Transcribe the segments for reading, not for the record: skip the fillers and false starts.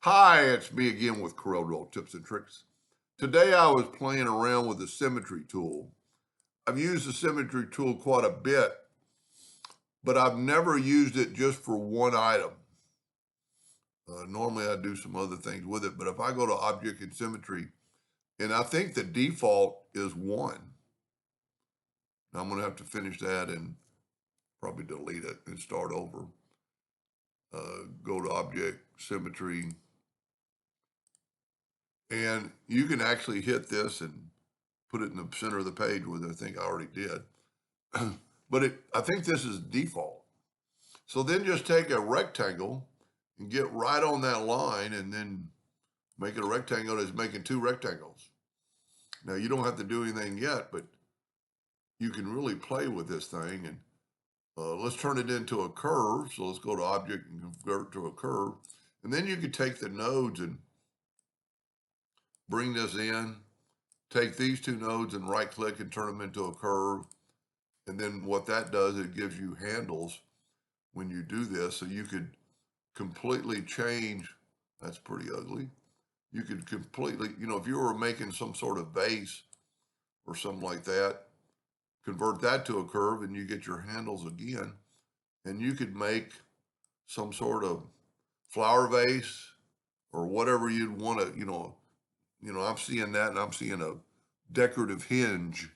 Hi, it's me again with Corel Tips and Tricks. Today I was playing around with the Symmetry tool. I've used the Symmetry tool quite a bit, but I've never used it just for one item. Normally I do some other things with it, but if I go to Object and Symmetry, and I think the default is 1. Now I'm going to have to finish that and probably delete it and start over. Go to Object, Symmetry, and you can actually hit this and put it in the center of the page, where I think I already did. But I think this is default. So then just take a rectangle and get right on that line and then make it a rectangle that's making 2 rectangles. Now you don't have to do anything yet, but you can really play with this thing. And let's turn it into a curve. So let's go to Object and convert to a curve. And then you could take the nodes and bring this in, take these 2 nodes and right click and turn them into a curve. And then what that does, it gives you handles when you do this. So you could completely change. That's pretty ugly. You could completely, if you were making some sort of vase or something like that, convert that to a curve and you get your handles again. And you could make some sort of flower vase or whatever you'd want to, I'm seeing that, and I'm seeing a decorative hinge,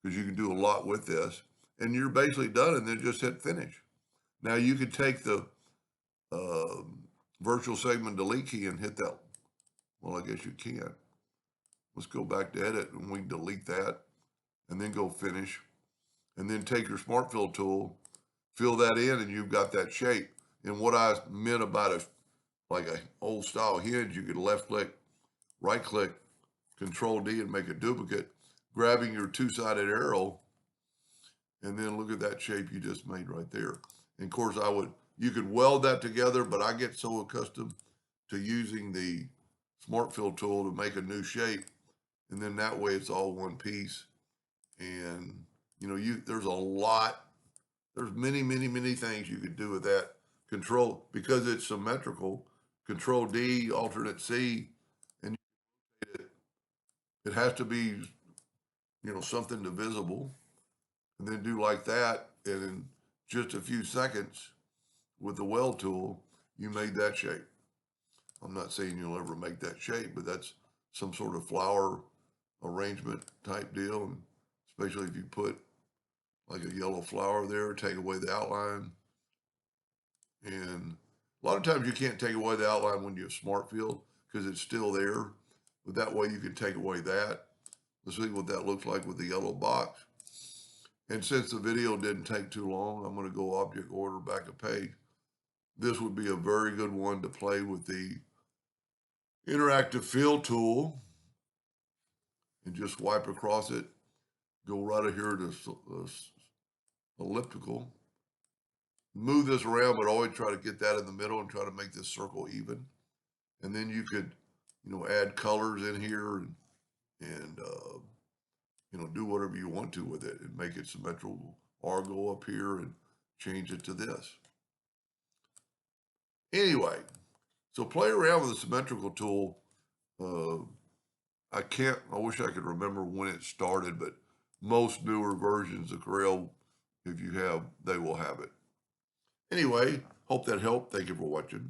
because you can do a lot with this. And you're basically done, and then just hit finish. Now you could take the virtual segment delete key and hit that. Well, I guess you can. Let's go back to edit, and we can delete that, and then go finish. And then take your smart fill tool, fill that in, and you've got that shape. And what I meant about like a old style hinge, you could left click, right click, Control D, and make a duplicate, grabbing your 2-sided arrow, and then look at that shape you just made right there. And of course, you could weld that together, but I get so accustomed to using the smart fill tool to make a new shape, and then that way it's all one piece. And there's many things you could do with that. Because it's symmetrical, Control D, alternate C, and it has to be something divisible, and then do like that, and in just a few seconds with the weld tool you made that shape. I'm not saying you'll ever make that shape, but that's some sort of flower arrangement type deal. And especially if you put like a yellow flower there, take away the outline. And a lot of times you can't take away the outline when you have smart fill because it's still there, but that way you can take away that. Let's see what that looks like with the yellow box. And since the video didn't take too long, I'm going to go object order back a page. This would be a very good one to play with the interactive fill tool, and just wipe across it. Go right here to elliptical. Move this around, but always try to get that in the middle and try to make this circle even. And then you could, add colors in here and do whatever you want to with it and make it symmetrical, or go up here and change it to this. Anyway, so play around with the symmetrical tool. I wish I could remember when it started, but most newer versions of Corel, if you have, they will have it. Anyway, hope that helped. Thank you for watching.